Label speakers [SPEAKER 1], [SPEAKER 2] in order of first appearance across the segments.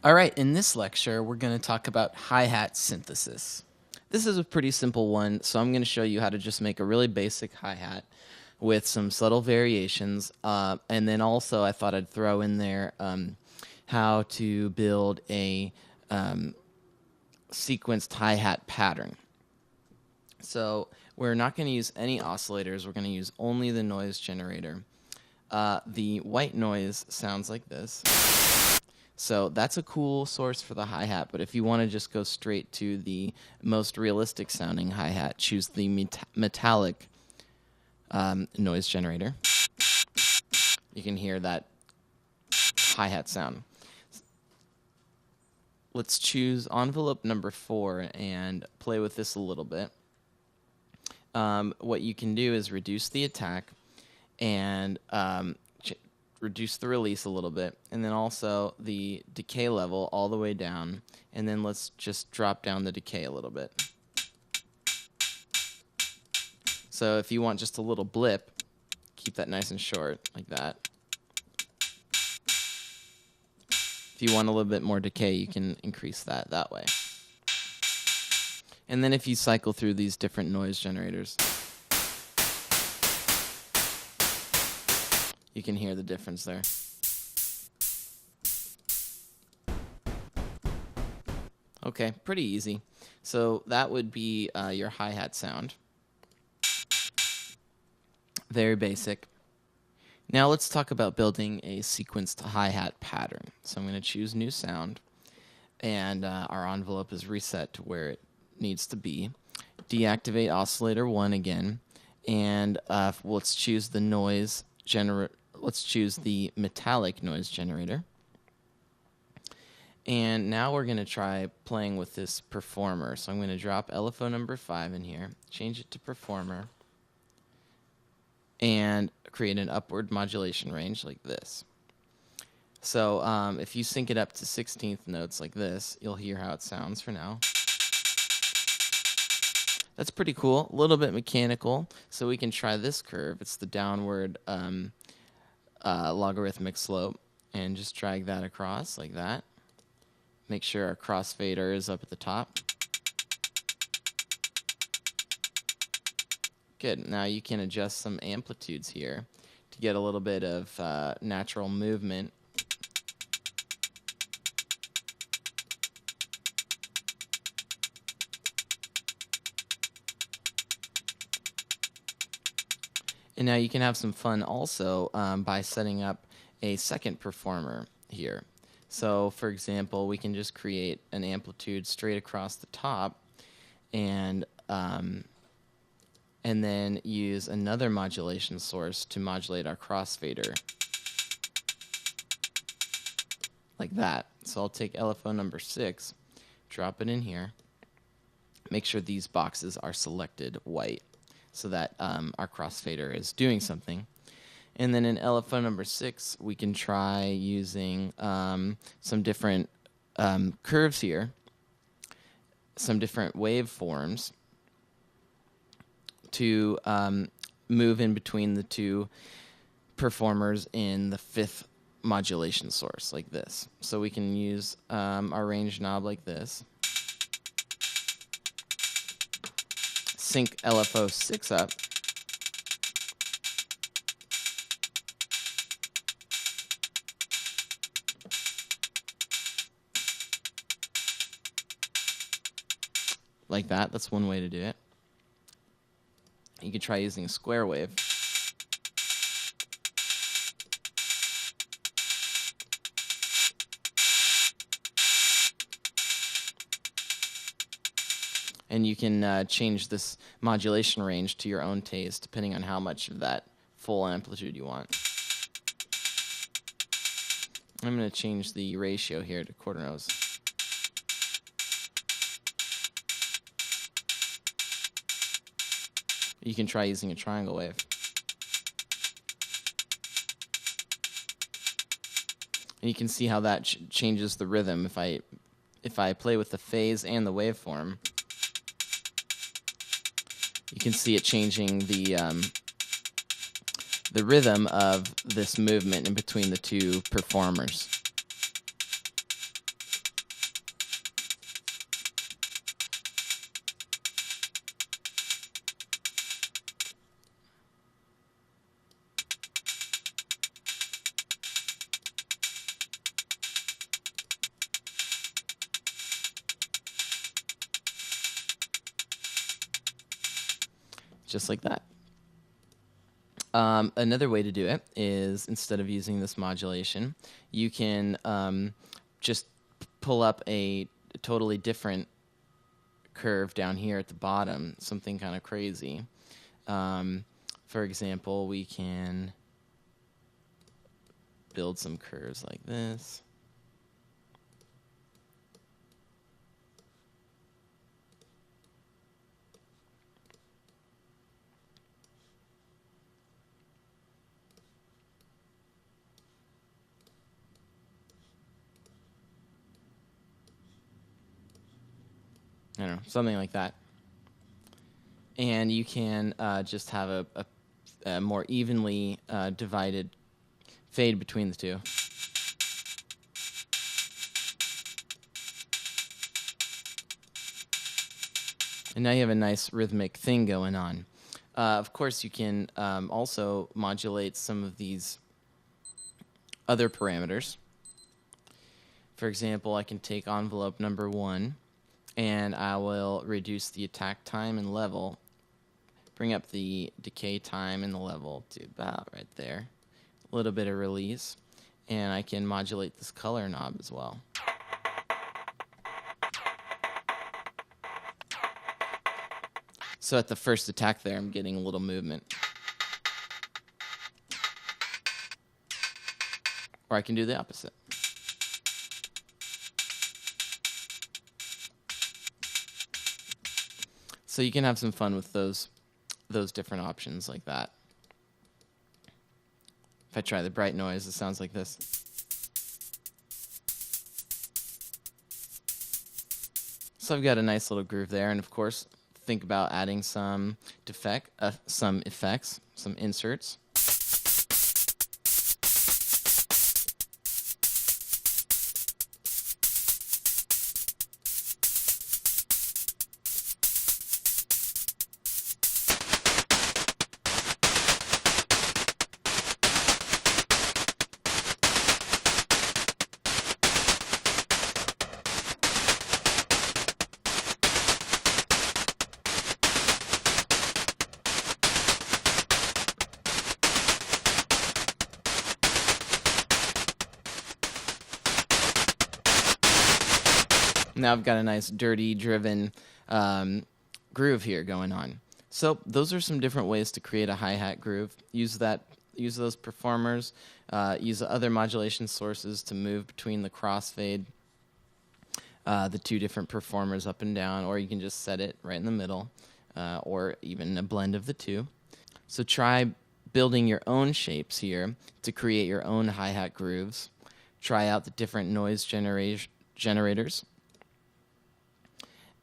[SPEAKER 1] All right, in this lecture, we're going to talk about hi-hat synthesis. This is a pretty simple one, so I'm going to show you how to just make a really basic hi-hat with some subtle variations. And then also I thought I'd throw in there how to build a sequenced hi-hat pattern. So we're not going to use any oscillators. We're going to use only the noise generator. The white noise sounds like this. So that's a cool source for the hi-hat, but if you want to just go straight to the most realistic sounding hi-hat, choose the metallic noise generator. You can hear that hi-hat sound. Let's choose envelope number 4 and play with this a little bit. What you can do is reduce the attack and reduce the release a little bit, and then also the decay level all the way down, and then let's just drop down the decay a little bit. So if you want just a little blip, keep that nice and short, like that. If you want a little bit more decay, you can increase that way. And then if you cycle through these different noise generators, you can hear the difference there. Okay, pretty easy. So that would be your hi-hat sound. Very basic. Now let's talk about building a sequenced hi-hat pattern. So I'm going to choose new sound, and our envelope is reset to where it needs to be. Deactivate oscillator 1 again, and let's choose the noise generator. Let's choose the metallic noise generator. And now we're going to try playing with this performer. So I'm going to drop LFO number 5 in here, change it to performer, and create an upward modulation range like this. So if you sync it up to 16th notes like this, you'll hear how it sounds for now. That's pretty cool, a little bit mechanical. So we can try this curve. It's the downward logarithmic slope, and just drag that across like that. Make sure our crossfader is up at the top. Good. Now you can adjust some amplitudes here to get a little bit of natural movement. And now you can have some fun also by setting up a second performer here. So for example, we can just create an amplitude straight across the top, and then use another modulation source to modulate our crossfader like that. So I'll take LFO number 6, drop it in here, make sure these boxes are selected white, so that our crossfader is doing something. And then in LFO number 6, we can try using some different curves here, some different waveforms to move in between the two performers in the 5th modulation source, like this. So we can use our range knob like this. Sync LFO 6 up. Like that. That's one way to do it. You could try using a square wave. And you can change this modulation range to your own taste, depending on how much of that full amplitude you want. I'm going to change the ratio here to quarter notes. You can try using a triangle wave. And you can see how that changes the rhythm. If I play with the phase and the waveform, you can see it changing the the rhythm of this movement in between the two performers. Just like that. Another way to do it is, instead of using this modulation, you can just pull up a totally different curve down here at the bottom, something kind of crazy. For example, we can build some curves like this. I don't know, something like that. And you can just have a more evenly divided fade between the two. And now you have a nice rhythmic thing going on. Of course, you can also modulate some of these other parameters. For example, I can take envelope number 1, and I will reduce the attack time and level, bring up the decay time and the level to about right there, a little bit of release, and I can modulate this color knob as well. So at the first attack there, I'm getting a little movement. Or I can do the opposite. So you can have some fun with those different options like that. If I try the bright noise, it sounds like this. So I've got a nice little groove there, and of course, think about adding some effects, some inserts. Now I've got a nice dirty driven groove here going on. So those are some different ways to create a hi-hat groove. Use those performers, use other modulation sources to move between the crossfade, the two different performers up and down, or you can just set it right in the middle, or even a blend of the two. So try building your own shapes here to create your own hi-hat grooves. Try out the different noise generators.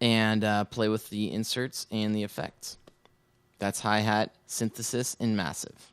[SPEAKER 1] And play with the inserts and the effects. That's hi-hat synthesis in Massive.